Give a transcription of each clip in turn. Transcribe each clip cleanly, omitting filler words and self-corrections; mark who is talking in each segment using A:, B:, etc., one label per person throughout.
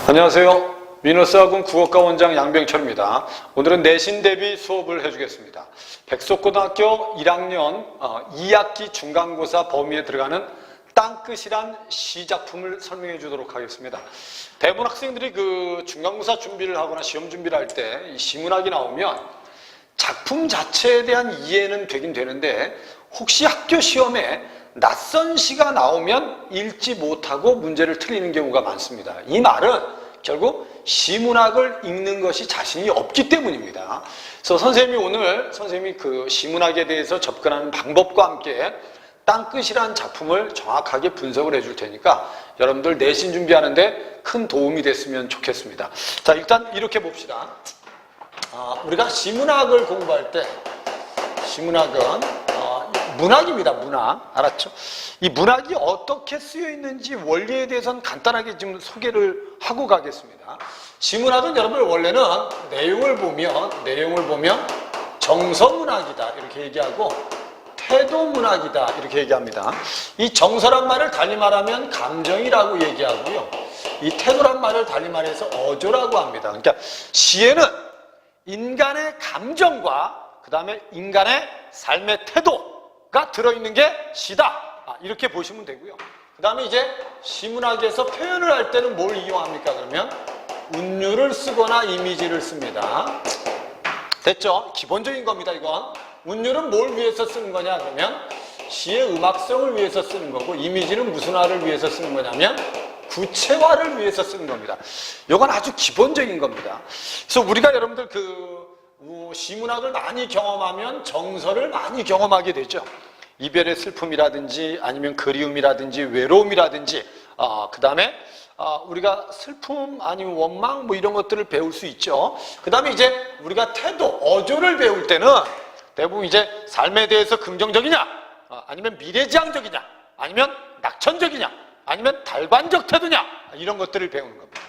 A: 안녕하세요. 미너스학원 국어과 원장 양병철입니다. 오늘은 내신 대비 수업을 해주겠습니다. 백석고등학교 1학년 2학기 중간고사 범위에 들어가는 땅끝이란 시작품을 설명해 주도록 하겠습니다. 대부분 학생들이 그 중간고사 준비를 하거나 시험 준비를 할 때 이 시문학이 나오면 작품 자체에 대한 이해는 되긴 되는데 혹시 학교 시험에 낯선 시가 나오면 읽지 못하고 문제를 틀리는 경우가 많습니다. 이 말은 결국 시문학을 읽는 것이 자신이 없기 때문입니다. 그래서 선생님이 그 시문학에 대해서 접근하는 방법과 함께 땅끝이라는 작품을 정확하게 분석을 해줄 테니까 여러분들 내신 준비하는데 큰 도움이 됐으면 좋겠습니다. 자, 일단 이렇게 봅시다. 우리가 시문학을 공부할 때 시문학은 문학입니다. 문학. 알았죠? 이 문학이 어떻게 쓰여 있는지 원리에 대해서는 간단하게 지금 소개를 하고 가겠습니다. 시문학은 여러분 원래는 내용을 보면 정서문학이다 이렇게 얘기하고 태도문학이다 이렇게 얘기합니다. 이 정서란 말을 달리 말하면 감정이라고 얘기하고요. 이 태도란 말을 달리 말해서 어조라고 합니다. 그러니까 시에는 인간의 감정과 그 다음에 인간의 삶의 태도가 들어있는 게 시다. 이렇게 보시면 되고요. 그 다음에 이제 시문학에서 표현을 할 때는 뭘 이용합니까? 그러면 운율을 쓰거나 이미지를 씁니다. 됐죠? 기본적인 겁니다, 이건. 운율은 뭘 위해서 쓰는 거냐? 그러면 시의 음악성을 위해서 쓰는 거고, 이미지는 무슨 화를 위해서 쓰는 거냐면 구체화를 위해서 쓰는 겁니다. 이건 아주 기본적인 겁니다. 그래서 우리가 여러분들 시문학을 많이 경험하면 정서를 많이 경험하게 되죠. 이별의 슬픔이라든지 아니면 그리움이라든지 외로움이라든지 그 다음에 우리가 슬픔 아니면 원망 뭐 이런 것들을 배울 수 있죠. 그 다음에 이제 우리가 태도, 어조를 배울 때는 대부분 이제 삶에 대해서 긍정적이냐 아니면 미래지향적이냐 아니면 낙천적이냐 아니면 달관적 태도냐 이런 것들을 배우는 겁니다.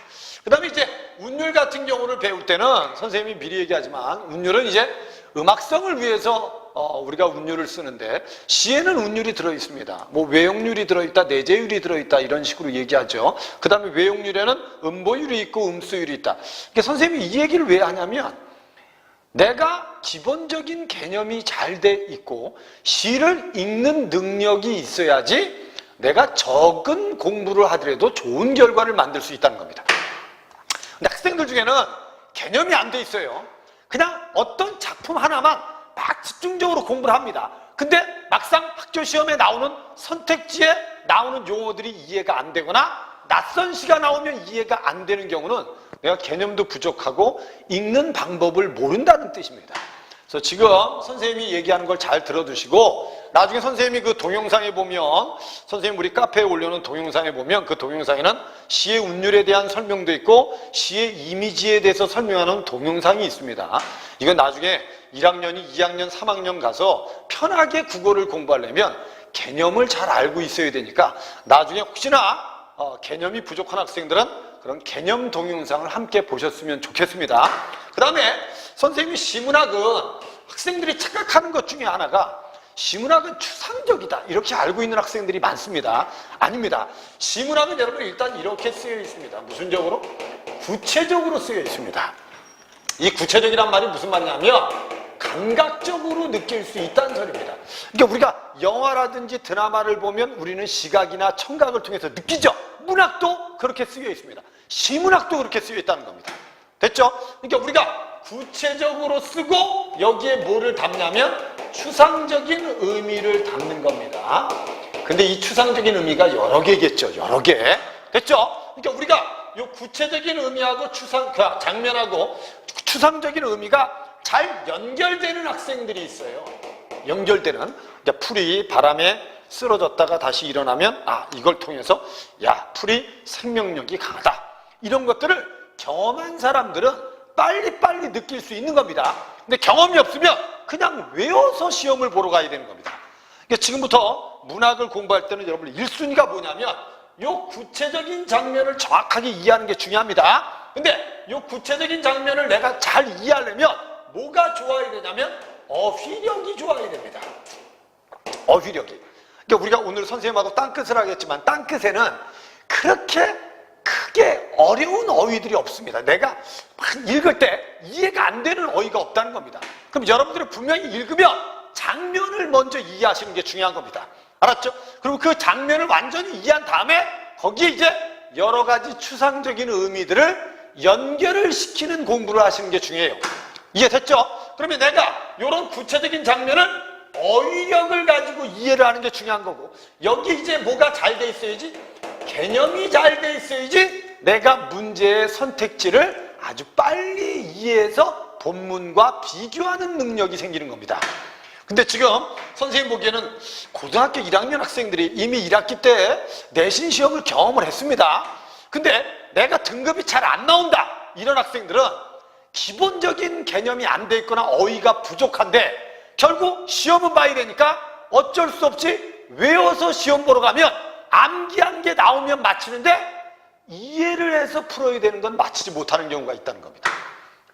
A: 그 다음에 이제 운율 같은 경우를 배울 때는 선생님이 미리 얘기하지만 운율은 이제 음악성을 위해서 우리가 운율을 쓰는데 시에는 운율이 들어있습니다. 뭐 외용률이 들어있다, 내재율이 들어있다 이런 식으로 얘기하죠. 그 다음에 외용률에는 음보율이 있고 음수율이 있다. 그러니까 선생님이 이 얘기를 왜 하냐면 내가 기본적인 개념이 잘 돼 있고 시를 읽는 능력이 있어야지 내가 적은 공부를 하더라도 좋은 결과를 만들 수 있다는 겁니다. 근데 학생들 중에는 개념이 안 돼 있어요. 그냥 어떤 작품 하나만 막 집중적으로 공부를 합니다. 근데 막상 학교 시험에 나오는 선택지에 나오는 용어들이 이해가 안 되거나 낯선 시가 나오면 이해가 안 되는 경우는 내가 개념도 부족하고 읽는 방법을 모른다는 뜻입니다. 그래서 지금 선생님이 얘기하는 걸 잘 들어두시고 나중에 선생님이 그 동영상에 보면 선생님 우리 카페에 올려놓은 동영상에 보면 그 동영상에는 시의 운율에 대한 설명도 있고 시의 이미지에 대해서 설명하는 동영상이 있습니다. 이건 나중에 1학년이 2학년, 3학년 가서 편하게 국어를 공부하려면 개념을 잘 알고 있어야 되니까 나중에 혹시나 개념이 부족한 학생들은 그런 개념 동영상을 함께 보셨으면 좋겠습니다. 그 다음에 선생님이 시문학은 학생들이 착각하는 것 중에 하나가 시문학은 추상적이다 이렇게 알고 있는 학생들이 많습니다. 아닙니다. 시문학은 여러분 일단 이렇게 쓰여 있습니다. 무슨 적으로? 구체적으로 쓰여 있습니다. 이 구체적이란 말이 무슨 말이냐면 감각적으로 느낄 수 있다는 소리입니다. 그러니까 우리가 영화라든지 드라마를 보면 우리는 시각이나 청각을 통해서 느끼죠. 문학도 그렇게 쓰여 있습니다. 시문학도 그렇게 쓰여 있다는 겁니다. 됐죠? 그러니까 우리가 구체적으로 쓰고 여기에 뭐를 담냐면 추상적인 의미를 담는 겁니다. 근데 이 추상적인 의미가 여러 개겠죠. 여러 개. 됐죠? 그러니까 우리가 이 구체적인 의미하고 장면하고 추상적인 의미가 잘 연결되는 학생들이 있어요. 연결되는. 풀이 바람에 쓰러졌다가 다시 일어나면 이걸 통해서 풀이 생명력이 강하다. 이런 것들을 경험한 사람들은 빨리빨리 느낄 수 있는 겁니다. 근데 경험이 없으면 그냥 외워서 시험을 보러 가야 되는 겁니다. 그러니까 지금부터 문학을 공부할 때는 여러분 1순위가 뭐냐면 이 구체적인 장면을 정확하게 이해하는 게 중요합니다. 근데 이 구체적인 장면을 내가 잘 이해하려면 뭐가 좋아야 되냐면 어휘력이 좋아야 됩니다. 어휘력이. 그러니까 우리가 오늘 선생님하고 땅끝을 하겠지만 땅끝에는 그렇게 크게 크게 어려운 어휘들이 없습니다. 내가 막 읽을 때 이해가 안 되는 어휘가 없다는 겁니다. 그럼 여러분들이 분명히 읽으면 장면을 먼저 이해하시는 게 중요한 겁니다. 알았죠? 그리고 그 장면을 완전히 이해한 다음에 거기에 이제 여러 가지 추상적인 의미들을 연결을 시키는 공부를 하시는 게 중요해요. 이해됐죠? 그러면 내가 이런 구체적인 장면을 어휘력을 가지고 이해를 하는 게 중요한 거고, 여기 이제 뭐가 잘 돼 있어야지, 개념이 잘 돼 있어야지 내가 문제의 선택지를 아주 빨리 이해해서 본문과 비교하는 능력이 생기는 겁니다. 근데 지금 선생님 보기에는 고등학교 1학년 학생들이 이미 1학기 때 내신 시험을 경험을 했습니다. 근데 내가 등급이 잘 안 나온다, 이런 학생들은 기본적인 개념이 안 돼 있거나 어휘가 부족한데 결국 시험은 봐야 되니까 어쩔 수 없이 외워서 시험 보러 가면 암기한 게 나오면 맞히는데 이해를 해서 풀어야 되는 건 맞히지 못하는 경우가 있다는 겁니다.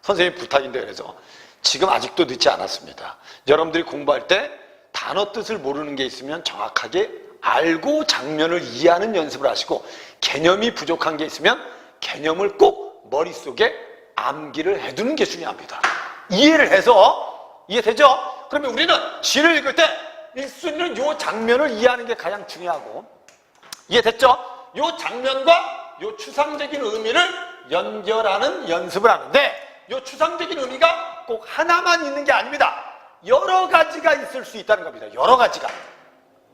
A: 선생님 부탁인데, 그래서 지금 아직도 늦지 않았습니다. 여러분들이 공부할 때 단어 뜻을 모르는 게 있으면 정확하게 알고 장면을 이해하는 연습을 하시고, 개념이 부족한 게 있으면 개념을 꼭 머릿속에 암기를 해두는 게 중요합니다. 이해를 해서, 이해되죠? 그러면 우리는 시를 읽을 때 읽을 수 있는 요 장면을 이해하는 게 가장 중요하고, 이해됐죠? 요 장면과 요 추상적인 의미를 연결하는 연습을 하는데, 요 추상적인 의미가 꼭 하나만 있는 게 아닙니다. 여러 가지가 있을 수 있다는 겁니다. 여러 가지가.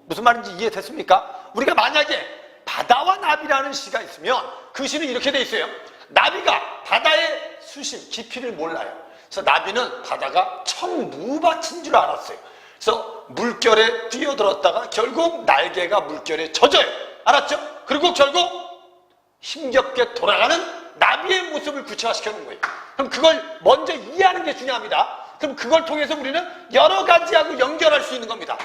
A: 무슨 말인지 이해됐습니까? 우리가 만약에 바다와 나비라는 시가 있으면 그 시는 이렇게 돼 있어요. 나비가 바다의 수심, 깊이를 몰라요. 그래서 나비는 바다가 천무밭인 줄 알았어요. 그래서 물결에 뛰어들었다가 결국 날개가 물결에 젖어요. 알았죠? 그리고 결국 힘겹게 돌아가는 나비의 모습을 구체화시켜 놓은 거예요. 그럼 그걸 먼저 이해하는 게 중요합니다. 그럼 그걸 통해서 우리는 여러 가지하고 연결할 수 있는 겁니다.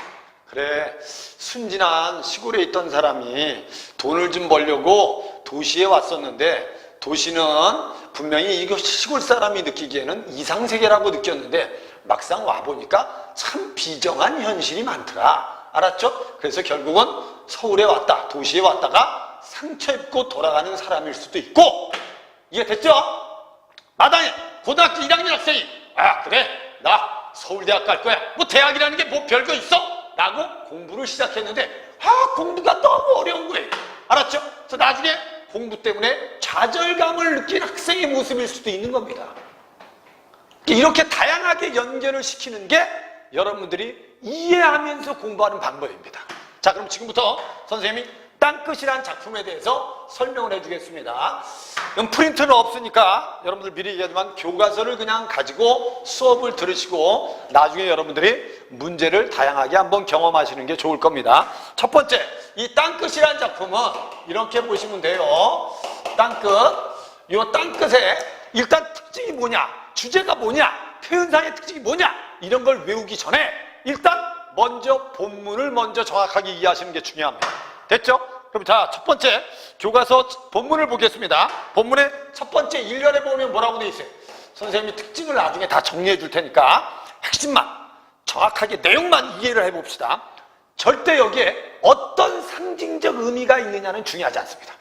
A: 그래, 순진한 시골에 있던 사람이 돈을 좀 벌려고 도시에 왔었는데, 도시는 분명히 이거 시골 사람이 느끼기에는 이상세계라고 느꼈는데 막상 와보니까 참 비정한 현실이 많더라. 알았죠? 그래서 결국은 서울에 왔다, 도시에 왔다가 상처 입고 돌아가는 사람일 수도 있고, 이해됐죠? 마당에 고등학교 1학년 학생이 아 그래, 나 서울대학 갈 거야, 뭐 대학이라는 게 뭐 별거 있어? 라고 공부를 시작했는데 공부가 너무 어려운 거예요. 알았죠? 그래서 나중에 공부 때문에 좌절감을 느낀 학생의 모습일 수도 있는 겁니다. 이렇게 다양하게 연결을 시키는 게 여러분들이 이해하면서 공부하는 방법입니다. 자, 그럼 지금부터 선생님이 땅끝이라는 작품에 대해서 설명을 해주겠습니다. 프린트는 없으니까 여러분들 미리 얘기하지만 교과서를 그냥 가지고 수업을 들으시고 나중에 여러분들이 문제를 다양하게 한번 경험하시는 게 좋을 겁니다. 첫 번째, 이 땅끝이라는 작품은 이렇게 보시면 돼요. 땅끝. 이 땅끝에 일단 특징이 뭐냐, 주제가 뭐냐, 표현상의 특징이 뭐냐, 이런 걸 외우기 전에 일단 먼저 본문을 먼저 정확하게 이해하시는 게 중요합니다. 됐죠? 그럼 자, 첫 번째 교과서 본문을 보겠습니다. 본문의 첫 번째 일면에 보면 뭐라고 돼 있어요? 선생님이 특징을 나중에 다 정리해 줄 테니까 핵심만 정확하게 내용만 이해를 해봅시다. 절대 여기에 어떤 상징적 의미가 있느냐는 중요하지 않습니다.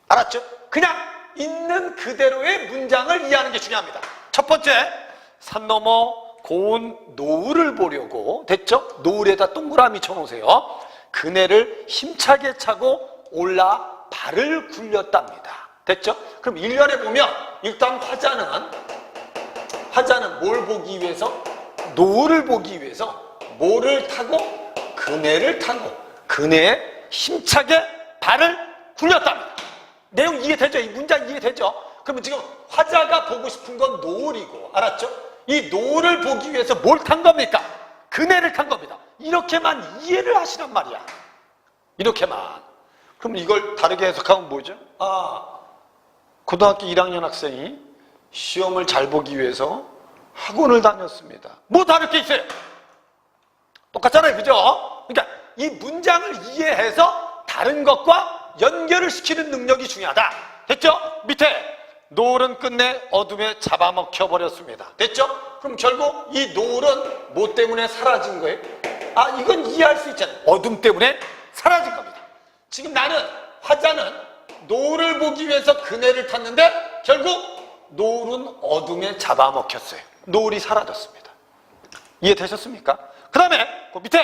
A: 알았죠? 그냥 있는 그대로의 문장을 이해하는 게 중요합니다. 첫 번째, 산 너머 고운 노을을 보려고, 됐죠? 노을에다 동그라미 쳐놓으세요. 그네를 힘차게 차고 올라 발을 굴렸답니다. 됐죠? 그럼 일면에 보면 일단 화자는 뭘 보기 위해서? 노을을 보기 위해서 뭐를 타고? 그네를 타고 그네에 힘차게 발을 굴렸답니다. 내용 이해되죠? 이 문장 이해되죠? 그러면 지금 화자가 보고 싶은 건 노을이고, 알았죠? 이 노을을 보기 위해서 뭘 탄 겁니까? 그네를 탄 겁니다. 이렇게만 이해를 하시란 말이야. 이렇게만. 그럼 이걸 다르게 해석하면 뭐죠? 고등학교 1학년 학생이 시험을 잘 보기 위해서 학원을 다녔습니다. 뭐 다를 게 있어요? 똑같잖아요. 그죠? 그러니까 이 문장을 이해해서 다른 것과 연결을 시키는 능력이 중요하다. 됐죠? 밑에 노을은 끝내 어둠에 잡아먹혀 버렸습니다. 됐죠? 그럼 결국 이 노을은 뭐 때문에 사라진 거예요? 이건 이해할 수 있잖아요. 어둠 때문에 사라진 겁니다. 지금 화자는 노을을 보기 위해서 그네를 탔는데 결국 노을은 어둠에 잡아먹혔어요. 노을이 사라졌습니다. 이해되셨습니까? 그 다음에 그 밑에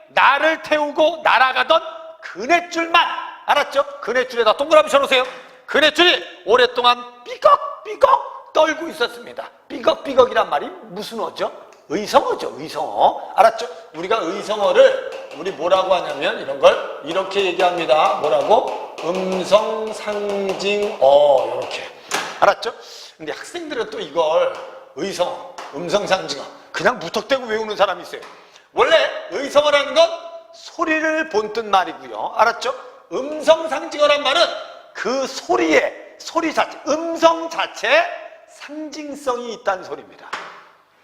A: 나를 태우고 날아가던 그네줄만, 알았죠? 그네줄에다 동그라미 쳐놓으세요. 그네줄이 오랫동안 삐걱삐걱 떨고 있었습니다. 삐걱삐걱이란 말이 무슨 어죠? 의성어죠. 의성어. 알았죠? 우리가 의성어를 우리 뭐라고 하냐면 이런 걸 이렇게 얘기합니다. 뭐라고? 음성상징어. 이렇게. 알았죠? 근데 학생들은 또 이걸 의성어, 음성상징어 그냥 무턱대고 외우는 사람이 있어요. 원래 의성어라는 건 소리를 본뜬 말이고요. 알았죠? 음성상징어란 말은 그 소리에, 소리 자체, 음성 자체에 상징성이 있다는 소리입니다.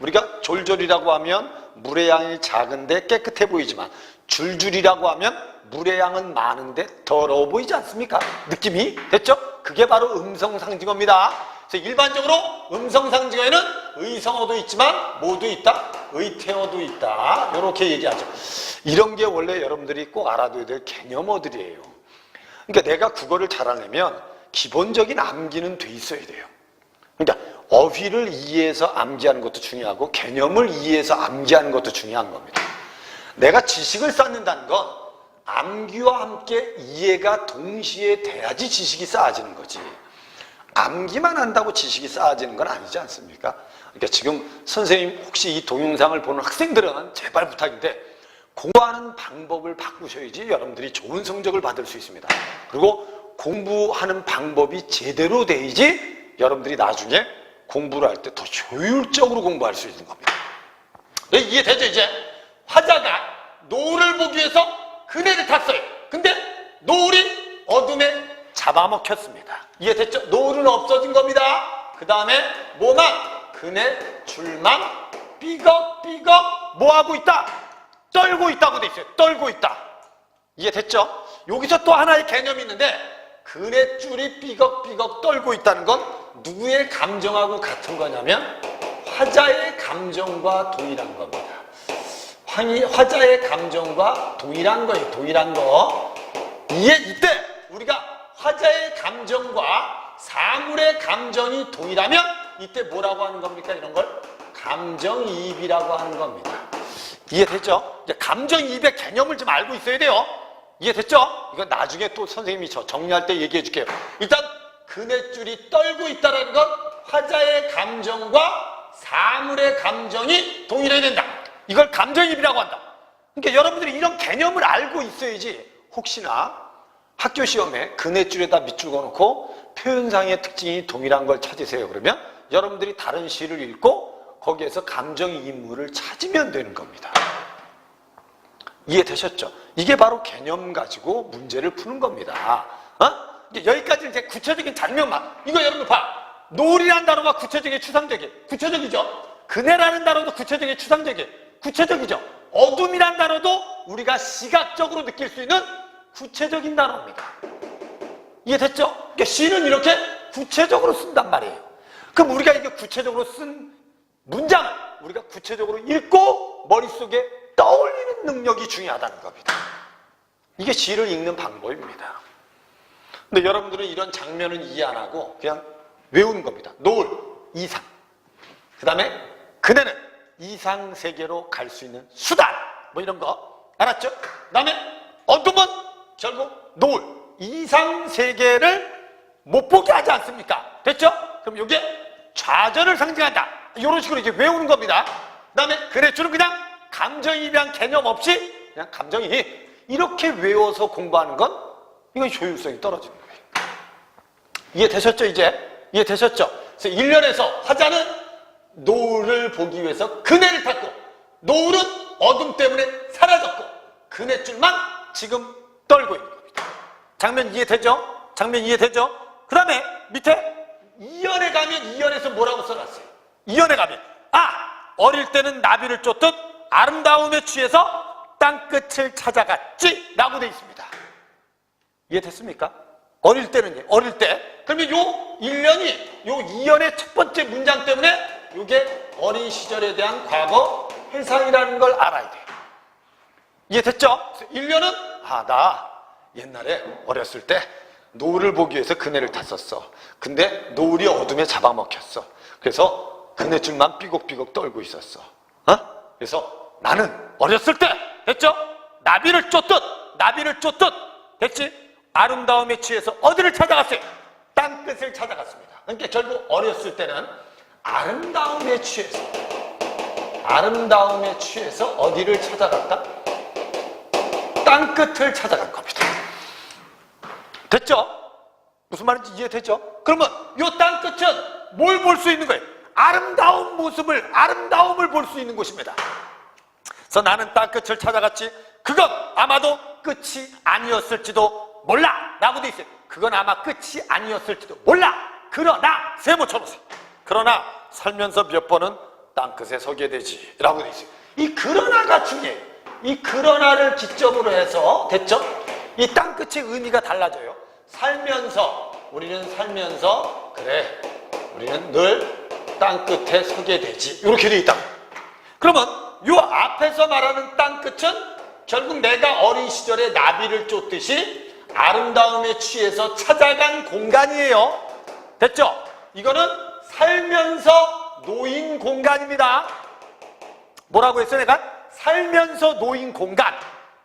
A: 우리가 졸졸이라고 하면 물의 양이 작은데 깨끗해 보이지만 줄줄이라고 하면 물의 양은 많은데 더러워 보이지 않습니까? 느낌이 됐죠? 그게 바로 음성상징어입니다. 그래서 일반적으로 음성상징어에는 의성어도 있지만 뭐도 있다? 의태어도 있다. 이렇게 얘기하죠. 이런 게 원래 여러분들이 꼭 알아둬야 될 개념어들이에요. 그러니까 내가 국어를 잘하려면 기본적인 암기는 돼 있어야 돼요. 그러니까 어휘를 이해해서 암기하는 것도 중요하고 개념을 이해해서 암기하는 것도 중요한 겁니다. 내가 지식을 쌓는다는 건 암기와 함께 이해가 동시에 돼야지 지식이 쌓아지는 거지. 암기만 한다고 지식이 쌓아지는 건 아니지 않습니까? 그러니까 지금 선생님 혹시 이 동영상을 보는 학생들은 제발 부탁인데 공부하는 방법을 바꾸셔야지 여러분들이 좋은 성적을 받을 수 있습니다. 그리고 공부하는 방법이 제대로 돼야지 여러분들이 나중에 공부를 할 때 더 효율적으로 공부할 수 있는 겁니다. 이해되죠? 이제 화자가 노을을 보기 위해서 그네를 탔어요. 근데 노을이 어둠에 잡아먹혔습니다. 이해됐죠? 노을은 없어진 겁니다. 그 다음에 뭐만? 그네 줄만 삐걱삐걱 뭐하고 있다? 떨고 있다고 돼 있어요. 떨고 있다. 이해됐죠? 여기서 또 하나의 개념이 있는데 그네줄이 삐걱삐걱 떨고 있다는 건 누구의 감정하고 같은 거냐면 화자의 감정과 동일한 겁니다. 화자의 감정과 동일한 거예요. 동일한 거. 이때 우리가 화자의 감정과 사물의 감정이 동일하면 이때 뭐라고 하는 겁니까? 이런 걸 감정이입이라고 하는 겁니다. 이해됐죠? 이제 감정이입의 개념을 좀 알고 있어야 돼요. 이해됐죠? 이건 나중에 또 선생님이 저 정리할 때 얘기해 줄게요. 일단 그네줄이 떨고 있다는 건 화자의 감정과 사물의 감정이 동일해야 된다. 이걸 감정이입이라고 한다. 그러니까 여러분들이 이런 개념을 알고 있어야지 혹시나 학교 시험에 그네줄에다 밑줄 그어놓고 표현상의 특징이 동일한 걸 찾으세요. 그러면 여러분들이 다른 시를 읽고 거기에서 감정이입물을 찾으면 되는 겁니다. 이해되셨죠? 이게 바로 개념 가지고 문제를 푸는 겁니다. 이제 여기까지는 이제 구체적인 장면만. 이거 여러분 봐. 노을이라는 단어가 구체적이게 추상적이에요. 구체적이죠? 그네라는 단어도 구체적이게 추상적이에요. 구체적이죠? 어둠이라는 단어도 우리가 시각적으로 느낄 수 있는 구체적인 단어입니다. 이해됐죠? 그러니까 시는 이렇게 구체적으로 쓴단 말이에요. 그럼 우리가 이게 구체적으로 쓴 문장을 우리가 구체적으로 읽고 머릿속에 떠올리는 능력이 중요하다는 겁니다. 이게 시를 읽는 방법입니다. 근데 여러분들은 이런 장면은 이해 안 하고 그냥 외우는 겁니다. 노을, 이상. 그 다음에 그네는 이상 세계로 갈 수 있는 수단. 뭐 이런 거. 알았죠? 그 다음에 어둠은 결국 노을, 이상 세계를 못 보게 하지 않습니까? 됐죠? 그럼 이게 좌절을 상징한다. 이런 식으로 이제 외우는 겁니다. 그 다음에 그네줄은 그냥 감정이입이란 개념 없이 그냥 감정이입. 이렇게 외워서 공부하는 건 이건 효율성이 떨어지는 거예요. 이해되셨죠? 이제? 이해되셨죠? 그래서 1년에서 화자는 노을을 보기 위해서 그네를 탔고 노을은 어둠 때문에 사라졌고 그네줄만 지금 떨고 있는 겁니다. 장면 이해되죠? 장면 이해되죠? 그 다음에 밑에 2연에 가면 2연에서 뭐라고 써놨어요? 2연에 가면 어릴 때는 나비를 쫓듯 아름다움에 취해서 땅끝을 찾아갔지 라고 되어 있습니다. 이해됐습니까? 어릴 때는요. 어릴 때. 그러면 요 1년이 요 2연의 첫 번째 문장 때문에 요게 어린 시절에 대한 과거 회상이라는 걸 알아야 돼요. 이해됐죠? 1년은 나 옛날에 어렸을 때 노을을 보기 위해서 그네를 탔었어. 근데 노을이 어둠에 잡아먹혔어. 그래서 그네줄만 삐걱삐걱 떨고 있었어. 그래서 나는 어렸을 때, 됐죠? 나비를 쫓듯, 됐지? 아름다움에 취해서 어디를 찾아갔어요? 땅끝을 찾아갔습니다. 그러니까 결국 어렸을 때는 아름다움에 취해서 어디를 찾아갔다? 땅끝을 찾아간 겁니다. 됐죠? 무슨 말인지 이해되죠? 그러면 이 땅끝은 뭘 볼 수 있는 거예요? 아름다움을 볼 수 있는 곳입니다. 그래서 나는 땅끝을 찾아갔지. 그건 아마도 끝이 아니었을지도 몰라 라고 돼 있어요. 그건 아마 끝이 아니었을지도 몰라. 그러나 세모 쳐보세요. 그러나 살면서 몇 번은 땅끝에 서게 되지 라고 돼 있어요. 이 그러나가 중요해요. 이 그러나를 기점으로 해서, 됐죠? 이 땅끝의 의미가 달라져요. 우리는 살면서 그래, 우리는 늘 땅끝에 서게 되지, 이렇게 돼 있다. 그러면 요 앞에서 말하는 땅끝은 결국 내가 어린 시절에 나비를 쫓듯이 아름다움에 취해서 찾아간 공간이에요. 됐죠? 이거는 살면서 놓인 공간입니다. 뭐라고 했어 내가? 살면서 놓인 공간.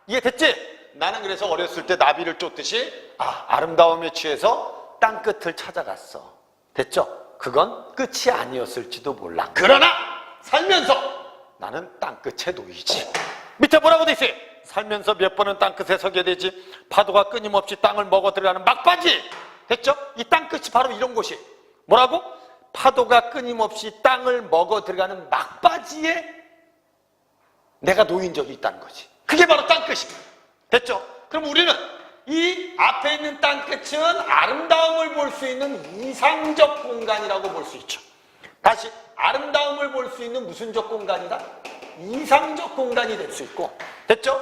A: 이해됐지? 나는 그래서 어렸을 때 나비를 쫓듯이 아름다움에 취해서 땅끝을 찾아갔어. 됐죠? 그건 끝이 아니었을지도 몰라. 그러나 살면서 나는 땅끝에 놓이지. 밑에 뭐라고 돼 있어요? 살면서 몇 번은 땅끝에 서게 되지. 파도가 끊임없이 땅을 먹어 들어가는 막바지. 됐죠? 이 땅끝이 바로 이런 곳이 뭐라고? 파도가 끊임없이 땅을 먹어 들어가는 막바지에 내가 놓인 적이 있다는 거지. 그게 바로 땅끝입니다. 됐죠? 그럼 우리는 이 앞에 있는 땅끝은 아름다움을 볼 수 있는 이상적 공간이라고 볼 수 있죠. 다시 아름다움을 볼 수 있는 무슨적 공간이다? 이상적 공간이 될 수 있고, 됐죠?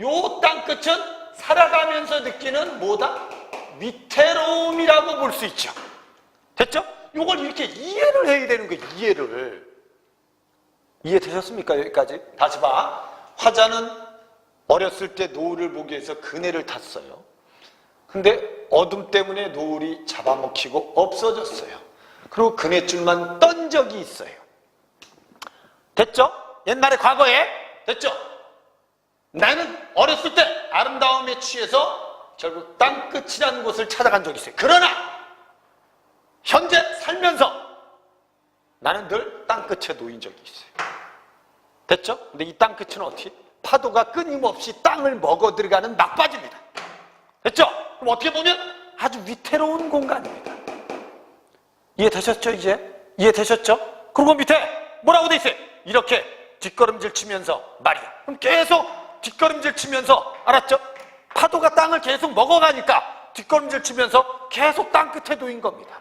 A: 요 땅끝은 살아가면서 느끼는 뭐다? 위태로움이라고 볼 수 있죠. 됐죠? 요걸 이렇게 이해를 해야 되는 거예요. 이해를. 이해되셨습니까? 여기까지? 다시 봐. 화자는 어렸을 때 노을을 보기 위해서 그네를 탔어요. 근데 어둠 때문에 노을이 잡아먹히고 없어졌어요. 그리고 그네줄만 떤 적이 있어요. 됐죠? 옛날에 과거에 됐죠? 나는 어렸을 때 아름다움에 취해서 결국 땅끝이라는 곳을 찾아간 적이 있어요. 그러나 현재 살면서 나는 늘 땅끝에 놓인 적이 있어요. 됐죠? 근데 이 땅끝은 어떻게? 파도가 끊임없이 땅을 먹어 들어가는 막바지입니다. 됐죠? 그럼 어떻게 보면 아주 위태로운 공간입니다. 이해되셨죠? 이제? 이해되셨죠? 그리고 밑에 뭐라고 돼 있어요? 이렇게 뒷걸음질 치면서 말이야. 그럼 계속 뒷걸음질 치면서, 알았죠? 파도가 땅을 계속 먹어가니까 뒷걸음질 치면서 계속 땅 끝에 놓인 겁니다.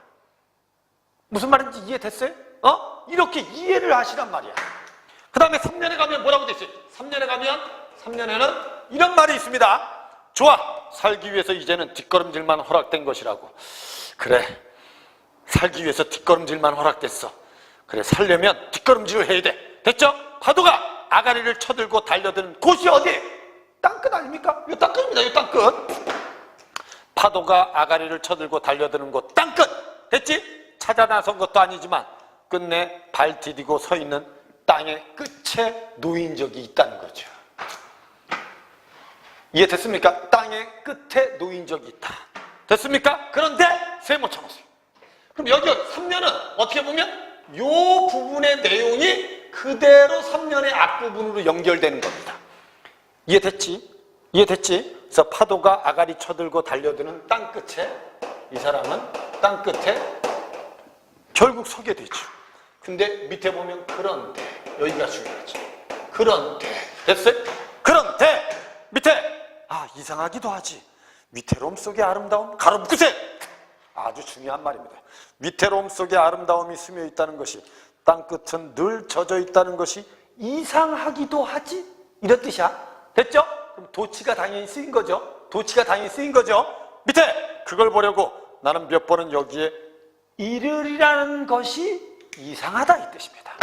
A: 무슨 말인지 이해됐어요? 이렇게 이해를 하시란 말이야. 그 다음에 3년에 가면 뭐라고 돼 있어요? 3년에는 이런 말이 있습니다. 좋아, 살기 위해서 이제는 뒷걸음질만 허락된 것이라고. 그래, 살기 위해서 뒷걸음질만 허락됐어. 그래, 살려면 뒷걸음질을 해야 돼. 됐죠? 파도가 아가리를 쳐들고 달려드는 곳이 어디? 땅끝 아닙니까? 이 땅끝입니다. 이 땅끝. 파도가 아가리를 쳐들고 달려드는 곳 땅끝. 됐지? 찾아 나선 것도 아니지만 끝내 발 디디고 서 있는 땅의 끝에 놓인 적이 있다는 거죠. 이해됐습니까? 땅의 끝에 놓인 적이 있다. 됐습니까? 그런데 세모 쳐보세요. 그럼 여기 3년은 어떻게 보면 이 부분의 내용이 그대로 3년의 앞부분으로 연결되는 겁니다. 이해됐지? 이해됐지? 그래서 파도가 아가리 쳐들고 달려드는 땅끝에 이 사람은 땅끝에 결국 서게 되죠. 근데 밑에 보면 그런데, 여기가 중요하죠. 그런데, 됐어요? 그런데 밑에 이상하기도 하지. 위태로움 속의 아름다움 가로 묶으세요. 아주 중요한 말입니다. 위태로움 속에 아름다움이 스며 있다는 것이, 땅끝은 늘 젖어 있다는 것이 이상하기도 하지, 이런 뜻이야. 됐죠? 그럼 도치가 당연히 쓰인 거죠. 도치가 당연히 쓰인 거죠. 밑에 그걸 보려고 나는 몇 번은 여기에 이르리라는 것이 이상하다, 이 뜻입니다.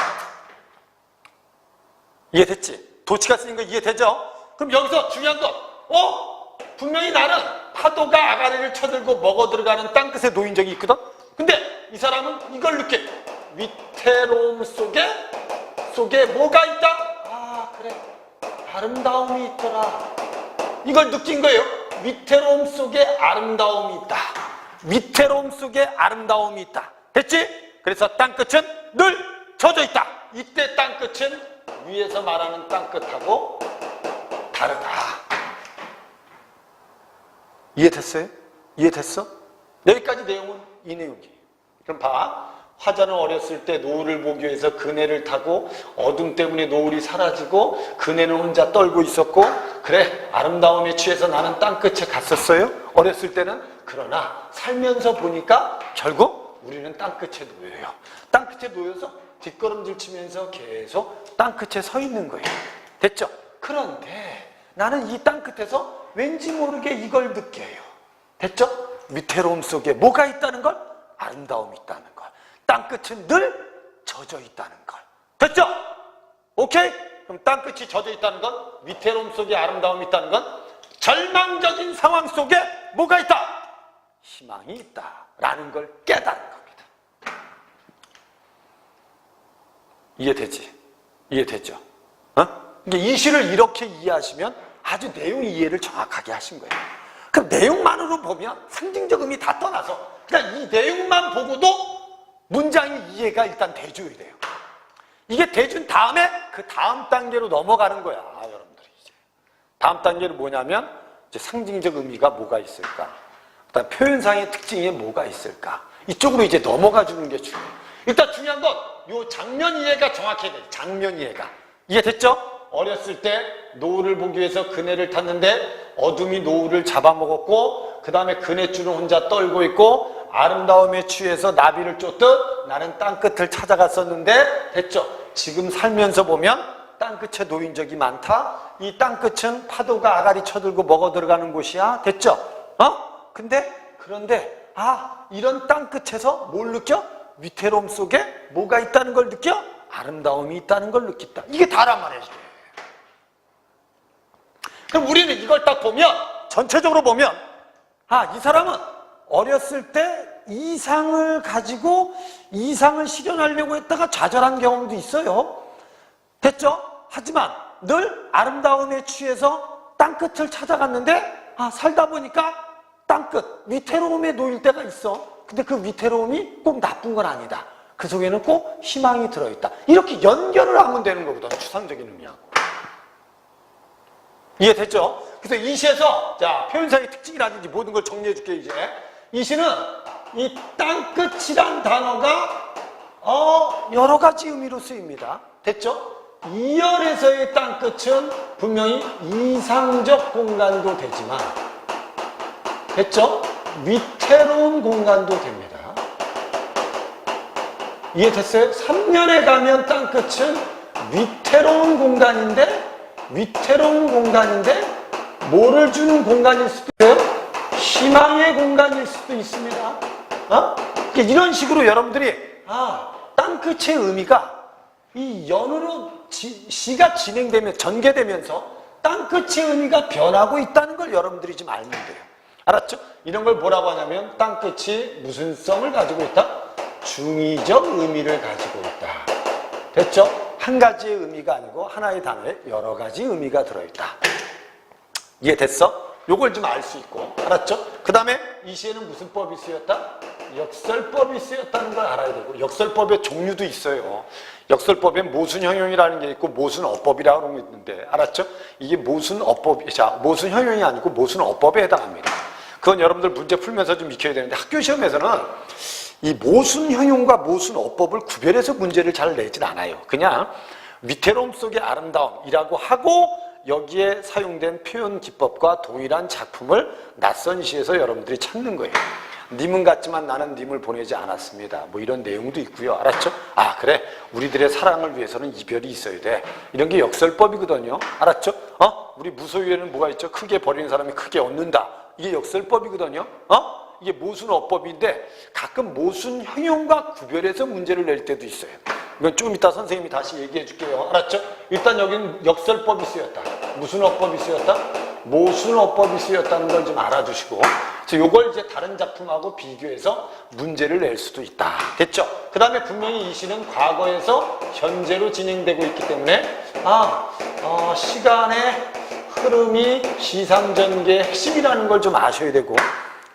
A: 이해됐지? 도치가 쓰인 거 이해되죠? 그럼 여기서 중요한 건 분명히 나는 파도가 아가리를 쳐들고 먹어 들어가는 땅끝에 놓인 적이 있거든. 근데 이 사람은 이걸 느껴. 위태로움 속에 뭐가 있다? 아, 그래. 아름다움이 있더라. 이걸 느낀 거예요. 위태로움 속에 아름다움이 있다. 위태로움 속에 아름다움이 있다. 됐지? 그래서 땅끝은 늘 젖어 있다. 이때 땅끝은 위에서 말하는 땅끝하고 다르다. 이해됐어요? 이해됐어? 여기까지 내용은 이 내용이에요. 그럼 봐. 화자는 어렸을 때 노을을 보기 위해서 그네를 타고 어둠 때문에 노을이 사라지고 그네는 혼자 떨고 있었고, 그래, 아름다움에 취해서 나는 땅끝에 갔었어요. 어렸을 때는. 그러나 살면서 보니까 결국 우리는 땅끝에 놓여요. 땅끝에 놓여서 뒷걸음질 치면서 계속 땅끝에 서 있는 거예요. 됐죠? 그런데 나는 이 땅끝에서 왠지 모르게 이걸 느껴요. 됐죠? 위태로움 속에 뭐가 있다는 걸? 아름다움이 있다는 걸. 땅끝은 늘 젖어 있다는 걸. 됐죠? 오케이? 그럼 땅끝이 젖어 있다는 건, 위태로움 속에 아름다움이 있다는 건, 절망적인 상황 속에 뭐가 있다? 희망이 있다라는 걸 깨달은 겁니다. 이해되지? 이해되죠? 이 시를 이렇게 이해하시면 아주 내용 이해를 정확하게 하신 거예요. 그럼 내용만으로 보면 상징적 의미 다 떠나서 그냥 이 내용만 보고도 문장이 이해가 일단 돼줘야 돼요. 이게 돼준 다음에 그 다음 단계로 넘어가는 거야, 여러분들이. 이제 다음 단계는 뭐냐면, 이제 상징적 의미가 뭐가 있을까, 그다음 표현상의 특징이 뭐가 있을까, 이쪽으로 이제 넘어가 주는 게 중요해요. 일단 중요한 건 요 장면 이해가 정확해야 돼요. 장면 이해가. 이해됐죠? 어렸을 때 노을을 보기 위해서 그네를 탔는데 어둠이 노을을 잡아먹었고, 그 다음에 그네줄은 혼자 떨고 있고, 아름다움에 취해서 나비를 쫓듯 나는 땅끝을 찾아갔었는데, 됐죠? 지금 살면서 보면 땅끝에 놓인 적이 많다. 이 땅끝은 파도가 아가리 쳐들고 먹어 들어가는 곳이야. 됐죠? 그런데 이런 땅끝에서 뭘 느껴? 위태로움 속에 뭐가 있다는 걸 느껴? 아름다움이 있다는 걸 느낀다. 이게 다란 말이에요. 그럼 우리는 이걸 딱 보면, 전체적으로 보면, 이 사람은 어렸을 때 이상을 가지고 이상을 실현하려고 했다가 좌절한 경험도 있어요. 됐죠? 하지만 늘 아름다움에 취해서 땅끝을 찾아갔는데, 살다 보니까 땅끝, 위태로움에 놓일 때가 있어. 근데 그 위태로움이 꼭 나쁜 건 아니다. 그 속에는 꼭 희망이 들어있다. 이렇게 연결을 하면 되는 거거든, 추상적인 의미하고. 이해됐죠? 그래서 이 시에서, 자, 표현상의 특징이라든지 모든 걸 정리해 줄게, 이제. 이 시는 이 땅끝이란 단어가, 여러 가지 의미로 쓰입니다. 됐죠? 2열에서의 땅끝은 분명히 이상적 공간도 되지만, 됐죠? 위태로운 공간도 됩니다. 이해됐어요? 3열에 가면 땅끝은 위태로운 공간인데, 뭐를 주는 공간일 수도 있어요? 희망의 공간일 수도 있습니다. 이런 식으로 여러분들이, 땅끝의 의미가 이 연으로 시가 전개되면서 땅끝의 의미가 변하고 있다는 걸 여러분들이 좀 알면 돼요. 알았죠? 이런 걸 뭐라고 하냐면, 땅끝이 무슨 성을 가지고 있다? 중의적 의미를 가지고 있다. 됐죠? 한 가지의 의미가 아니고 하나의 단어에 여러 가지 의미가 들어있다. 이해됐어? 요걸 좀 알 수 있고. 알았죠? 그 다음에 이 시에는 무슨 법이 쓰였다? 역설법이 쓰였다는 걸 알아야 되고, 역설법의 종류도 있어요. 역설법에 모순형용이라는 게 있고 모순어법이라고 하는 게 있는데, 알았죠? 이게 모순형용이 아니고 모순어법에 해당합니다. 그건 여러분들 문제 풀면서 좀 익혀야 되는데, 학교 시험에서는 이 모순형용과 모순어법을 구별해서 문제를 잘 내진 않아요. 그냥 위태로움 속의 아름다움이라고 하고 여기에 사용된 표현 기법과 동일한 작품을 낯선 시에서 여러분들이 찾는 거예요. 님은 같지만 나는 님을 보내지 않았습니다. 뭐 이런 내용도 있고요. 알았죠? 그래, 우리들의 사랑을 위해서는 이별이 있어야 돼. 이런 게 역설법이거든요. 알았죠? 우리 무소유에는 뭐가 있죠? 크게 버리는 사람이 크게 얻는다. 이게 역설법이거든요. 이게 모순어법인데 가끔 모순형용과 구별해서 문제를 낼 때도 있어요. 이건 좀 이따 선생님이 다시 얘기해 줄게요. 알았죠? 일단 여기는 역설법이 쓰였다. 무슨 어법이 쓰였다? 모순 어법이 쓰였다는 걸 좀 알아두시고, 그래서 이걸 이제 다른 작품하고 비교해서 문제를 낼 수도 있다. 됐죠? 그 다음에 분명히 이 시는 과거에서 현재로 진행되고 있기 때문에 시간의 흐름이 시상전개의 핵심이라는 걸 좀 아셔야 되고,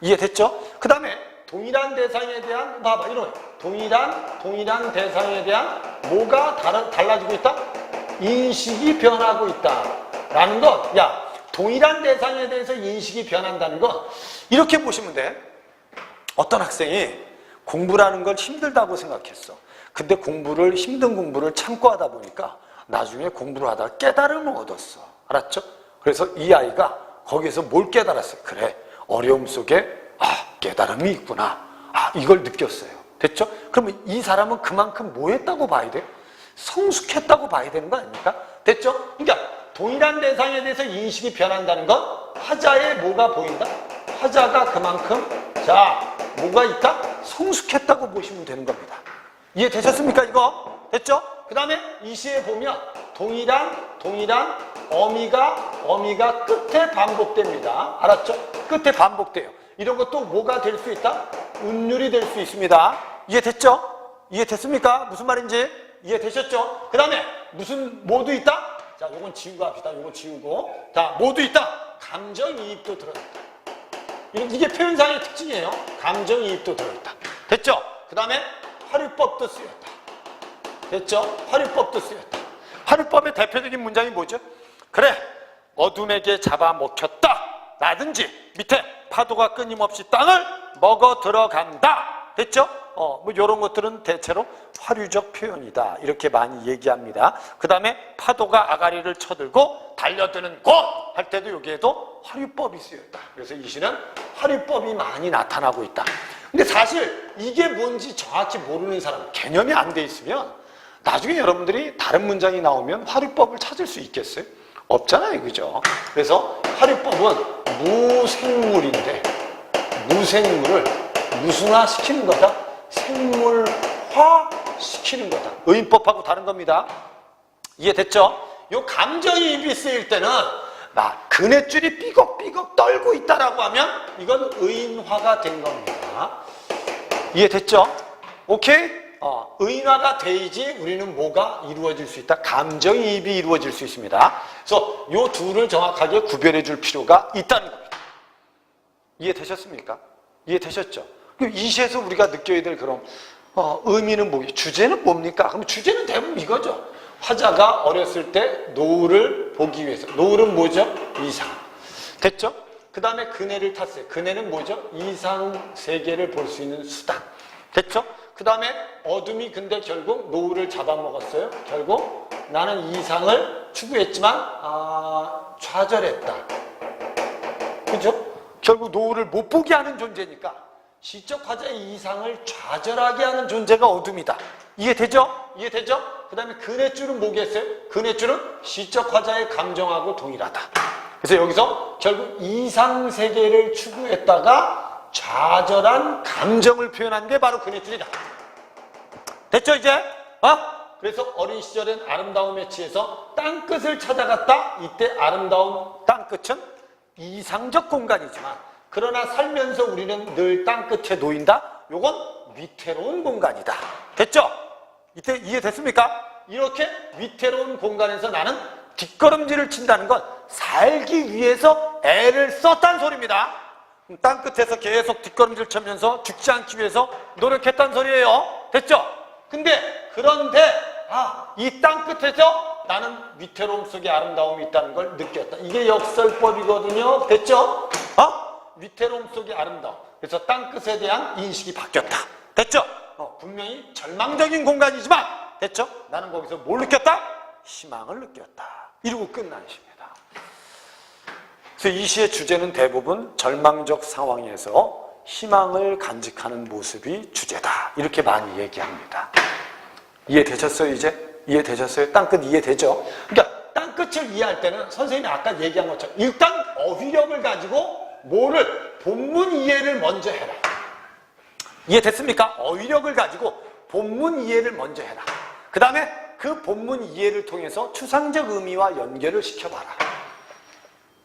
A: 이해됐죠? 그 다음에 동일한 대상에 대한, 봐봐, 이런 동일한 대상에 대한 뭐가 달라지고 있다? 인식이 변하고 있다 라는 건, 야, 동일한 대상에 대해서 인식이 변한다는 건 이렇게 보시면 돼. 어떤 학생이 공부라는 걸 힘들다고 생각했어. 근데 힘든 공부를 참고 하다 보니까 나중에 공부를 하다가 깨달음을 얻었어. 알았죠? 그래서 이 아이가 거기서 뭘 깨달았어요? 그래, 어려움 속에 깨달음이 있구나. 이걸 느꼈어요. 됐죠? 그러면 이 사람은 그만큼 뭐 했다고 봐야 돼요? 성숙했다고 봐야 되는 거 아닙니까? 됐죠? 그러니까 동일한 대상에 대해서 인식이 변한다는 건 화자에 뭐가 보인다? 화자가 그만큼 뭐가 있다? 성숙했다고 보시면 되는 겁니다. 이해되셨습니까? 이거? 됐죠? 그 다음에 이 시에 보면 동일한 어미가 끝에 반복됩니다. 알았죠? 끝에 반복돼요. 이런 것도 뭐가 될 수 있다? 운율이 될 수 있습니다. 이해됐죠? 이해됐습니까? 무슨 말인지 이해되셨죠? 그 다음에 모두 있다? 자, 요건 지우고 합시다. 요거 지우고. 자, 모두 있다. 감정이입도 들어있다. 이게 표현상의 특징이에요. 감정이입도 들어있다. 됐죠? 그 다음에 화류법도 쓰였다. 됐죠? 화류법도 쓰였다. 화류법의 대표적인 문장이 뭐죠? 그래, 어둠에게 잡아먹혔다. 라든지 밑에 파도가 끊임없이 땅을 먹어 들어간다. 됐죠? 뭐 이런 것들은 대체로 화류적 표현이다. 이렇게 많이 얘기합니다. 그 다음에 파도가 아가리를 쳐들고 달려드는 곳 할 때도 여기에도 화류법이 쓰였다. 그래서 이 시는 화류법이 많이 나타나고 있다. 근데 사실 이게 뭔지 정확히 모르는 사람, 개념이 안 돼 있으면 나중에 여러분들이 다른 문장이 나오면 화류법을 찾을 수 있겠어요? 없잖아요. 그죠? 그래서 화류법은 무생물인데 무생물을 무슨화시키는 거다? 생물화시키는 거다. 의인법하고 다른 겁니다. 이해됐죠? 요 감정이입이 쓰일 때는 그네줄이 삐걱삐걱 떨고 있다라고 하면 이건 의인화가 된 겁니다. 이해됐죠? 오케이? 의인화가 돼야지 우리는 뭐가 이루어질 수 있다? 감정이입이 이루어질 수 있습니다. 그래서 요 둘을 정확하게 구별해 줄 필요가 있다는 겁니다. 이해되셨습니까? 이해되셨죠? 이 시에서 우리가 느껴야 될 그런 의미는 뭐예요? 주제는 뭡니까? 그럼 주제는 대부분 이거죠. 화자가 어렸을 때 노을을 보기 위해서. 노을은 뭐죠? 이상. 됐죠? 그 다음에 그네를 탔어요. 그네는 뭐죠? 이상 세계를 볼 수 있는 수단. 됐죠? 그 다음에 어둠이 근데 결국 노을을 잡아먹었어요. 결국 나는 이상을 추구했지만 좌절했다. 그죠? 결국 노을을 못 보게 하는 존재니까 시적 화자의 이상을 좌절하게 하는 존재가 어둠이다. 이해되죠? 이해되죠? 그 다음에 그네줄은 뭐겠어요? 그네줄은 시적 화자의 감정하고 동일하다. 그래서 여기서 결국 이상 세계를 추구했다가 좌절한 감정을 표현한 게 바로 그네줄이다. 됐죠 이제? 그래서 어린 시절엔 아름다움에 취해서 땅끝을 찾아갔다. 이때 아름다운 땅끝은 이상적 공간이지만 그러나 살면서 우리는 늘 땅끝에 놓인다. 요건 위태로운 공간이다. 됐죠? 이때 이해됐습니까? 이렇게 위태로운 공간에서 나는 뒷걸음질을 친다는 건 살기 위해서 애를 썼단 소리입니다. 땅끝에서 계속 뒷걸음질 치면서 죽지 않기 위해서 노력했단 소리예요. 됐죠? 그런데 이 땅끝에서 나는 위태로움 속에 아름다움이 있다는 걸 느꼈다. 이게 역설법이거든요. 됐죠? 위태로움 속의 아름다움. 그래서 땅끝에 대한 인식이 바뀌었다. 됐죠? 분명히 절망적인 공간이지만 됐죠? 나는 거기서 뭘 느꼈다? 희망을 느꼈다. 이러고 끝난 시입니다. 그래서 이 시의 주제는 대부분 절망적 상황에서 희망을 간직하는 모습이 주제다. 이렇게 많이 얘기합니다. 이해되셨어요 이제? 이해되셨어요? 땅끝 이해되죠? 그러니까 땅끝을 이해할 때는 선생님이 아까 얘기한 것처럼 일단 어휘력을 가지고 본문 이해를 먼저 해라. 이해됐습니까? 어휘력을 가지고 본문 이해를 먼저 해라. 그 다음에 그 본문 이해를 통해서 추상적 의미와 연결을 시켜봐라.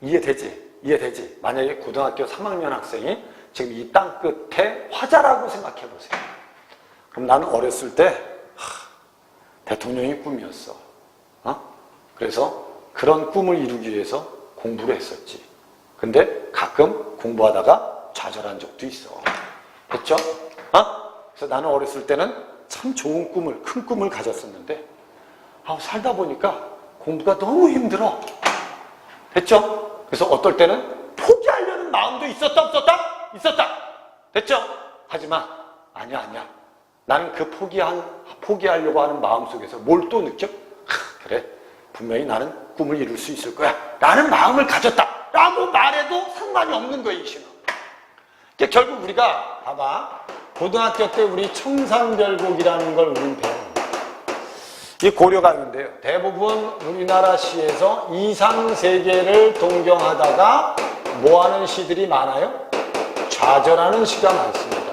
A: 이해되지? 이해되지? 만약에 고등학교 3학년 학생이 지금 이 땅 끝에 화자라고 생각해 보세요. 그럼 나는 어렸을 때 대통령이 꿈이었어. 그래서 그런 꿈을 이루기 위해서 공부를 했었지. 근데 가끔 공부하다가 좌절한 적도 있어. 됐죠? 그래서 나는 어렸을 때는 참 좋은 꿈을, 큰 꿈을 가졌었는데 살다 보니까 공부가 너무 힘들어. 됐죠? 그래서 어떨 때는 포기하려는 마음도 있었다 없었다? 있었다. 됐죠? 하지만 아니야. 나는 그 포기하려고 하는 마음 속에서 뭘 또 느껴? 그래, 분명히 나는 꿈을 이룰 수 있을 거야 라는 마음을 가졌다 라고 말해도 상관이 없는 거예요, 이 신은. 그러니까 결국 우리가 봐봐, 고등학교 때 우리 청산별곡이라는 걸 우린 배우는 거예요. 이 고려가요인데요, 대부분 우리나라 시에서 이상세계를 동경하다가 뭐하는 시들이 많아요? 좌절하는 시가 많습니다.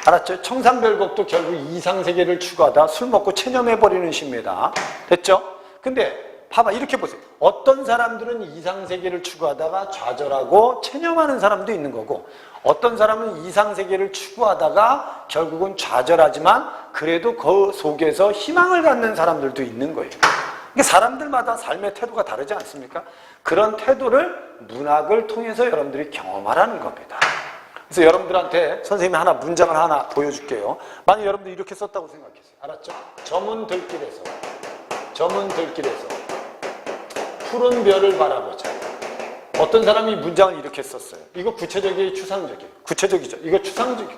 A: 알았죠? 청산별곡도 결국 이상세계를 추구하다 술 먹고 체념해버리는 시입니다. 됐죠? 근데 봐봐, 이렇게 보세요. 어떤 사람들은 이상세계를 추구하다가 좌절하고 체념하는 사람도 있는 거고, 어떤 사람은 이상세계를 추구하다가 결국은 좌절하지만 그래도 그 속에서 희망을 갖는 사람들도 있는 거예요. 그러니까 사람들마다 삶의 태도가 다르지 않습니까? 그런 태도를 문학을 통해서 여러분들이 경험하라는 겁니다. 그래서 여러분들한테 선생님이 문장을 하나 보여줄게요. 만약 여러분들이 이렇게 썼다고 생각했어요. 알았죠? 저문 들길에서 푸른 별을 바라보자. 어떤 사람이 문장을 이렇게 썼어요. 이거 구체적이에요, 추상적이에요? 구체적이죠. 이거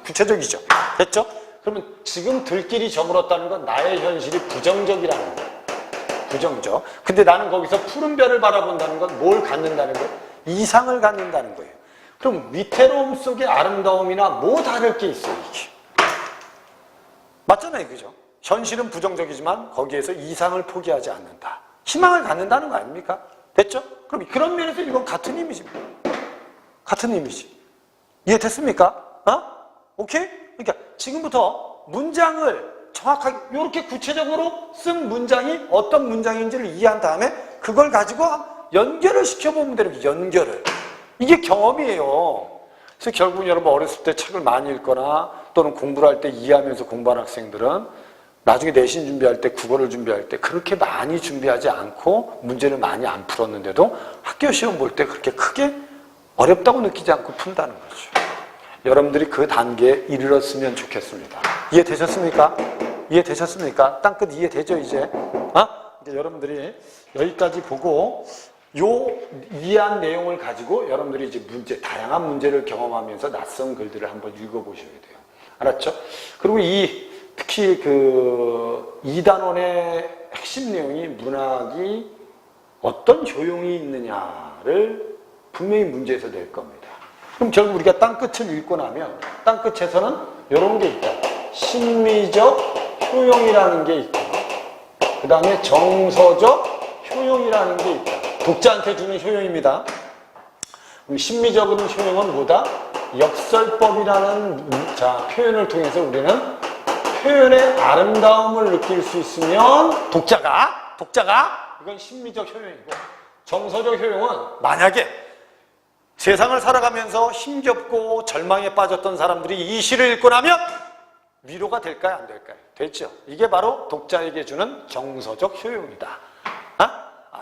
A: 구체적이죠. 됐죠? 그러면 지금 들길이 저물었다는 건 나의 현실이 부정적이라는 거예요. 부정적. 근데 나는 거기서 푸른 별을 바라본다는 건 뭘 갖는다는 거예요? 이상을 갖는다는 거예요. 그럼 위태로움 속의 아름다움이나 뭐 다를 게 있어요, 이게. 맞잖아요, 그죠? 현실은 부정적이지만 거기에서 이상을 포기하지 않는다. 희망을 갖는다는 거 아닙니까? 됐죠? 그럼 그런 면에서 이건 같은 이미지입니다. 같은 이미지. 이해됐습니까? 오케이? 그러니까 지금부터 문장을 정확하게 이렇게 구체적으로 쓴 문장이 어떤 문장인지를 이해한 다음에 그걸 가지고 연결을 시켜보면 되는 거예요. 연결을. 이게 경험이에요. 그래서 결국은 여러분 어렸을 때 책을 많이 읽거나 또는 공부를 할 때 이해하면서 공부하는 학생들은 나중에 내신 준비할 때, 국어를 준비할 때 그렇게 많이 준비하지 않고 문제를 많이 안 풀었는데도 학교 시험 볼 때 그렇게 크게 어렵다고 느끼지 않고 푼다는 거죠. 여러분들이 그 단계에 이르렀으면 좋겠습니다. 이해되셨습니까? 이해되셨습니까? 땅끝 이해되죠, 이제? 이제 여러분들이 여기까지 보고 요 이해한 내용을 가지고 여러분들이 이제 다양한 문제를 경험하면서 낯선 글들을 한번 읽어보셔야 돼요. 알았죠? 그리고 특히 그 2단원의 핵심 내용이 문학이 어떤 효용이 있느냐를 분명히 문제에서 낼 겁니다. 그럼 결국 우리가 땅끝을 읽고 나면 땅끝에서는 이런 게 있다. 심미적 효용이라는 게 있고, 그 다음에 정서적 효용이라는 게 있다. 독자한테 주는 효용입니다. 심미적인 효용은 뭐다? 역설법이라는 표현을 통해서 우리는 표현의 아름다움을 느낄 수 있으면 독자가 이건 심미적 효용이고, 정서적 효용은 만약에 세상을 살아가면서 힘겹고 절망에 빠졌던 사람들이 이 시를 읽고 나면 위로가 될까요? 안 될까요? 됐죠? 이게 바로 독자에게 주는 정서적 효용이다.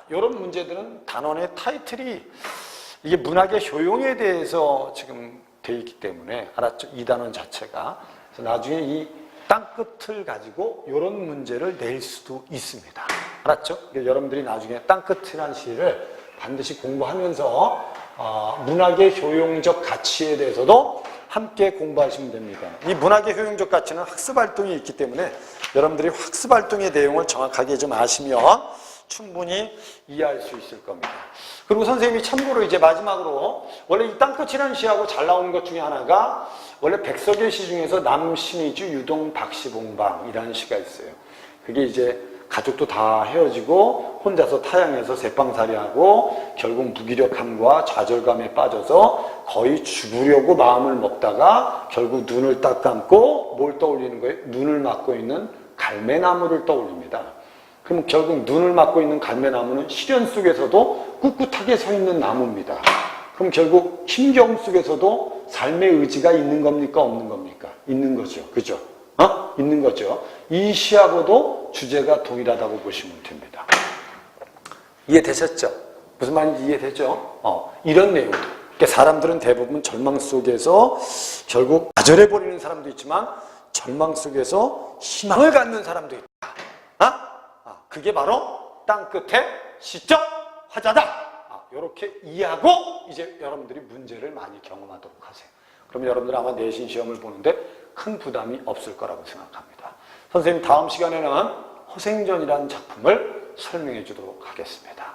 A: 이런 문제들은 단원의 타이틀이 이게 문학의 효용에 대해서 지금 돼 있기 때문에, 알았죠? 이 단원 자체가. 그래서 나중에 이 땅끝을 가지고 이런 문제를 낼 수도 있습니다. 알았죠? 여러분들이 나중에 땅끝이라는 시를 반드시 공부하면서 문학의 효용적 가치에 대해서도 함께 공부하시면 됩니다. 이 문학의 효용적 가치는 학습활동이 있기 때문에 여러분들이 학습활동의 내용을 정확하게 좀 아시면 충분히 이해할 수 있을 겁니다. 그리고 선생님이 참고로 이제 마지막으로 원래 이 땅끝이라는 시하고 잘 나오는 것 중에 하나가 원래 백석의 시 중에서 남신이주 유동 박시봉방이라는 시가 있어요. 그게 이제 가족도 다 헤어지고 혼자서 타향해서 새빵살이하고 결국 무기력함과 좌절감에 빠져서 거의 죽으려고 마음을 먹다가 결국 눈을 딱 감고 뭘 떠올리는 거예요? 눈을 막고 있는 갈매나무를 떠올립니다. 그럼 결국 눈을 막고 있는 감매나무는 시련 속에서도 꿋꿋하게 서 있는 나무입니다. 그럼 결국 힘겨움 속에서도 삶의 의지가 있는 겁니까? 없는 겁니까? 있는 거죠. 그죠? 있는 거죠. 이 시하고도 주제가 동일하다고 보시면 됩니다. 이해되셨죠? 무슨 말인지 이해되죠? 이런 내용들. 그러니까 사람들은 대부분 절망 속에서 결국 좌절해버리는 사람도 있지만 절망 속에서 희망을 갖는 사람도 있다. 그게 바로 땅끝의 시적 화자다. 이렇게 이해하고 이제 여러분들이 문제를 많이 경험하도록 하세요. 그러면 여러분들 아마 내신 시험을 보는데 큰 부담이 없을 거라고 생각합니다. 선생님 다음 시간에는 허생전이라는 작품을 설명해 주도록 하겠습니다.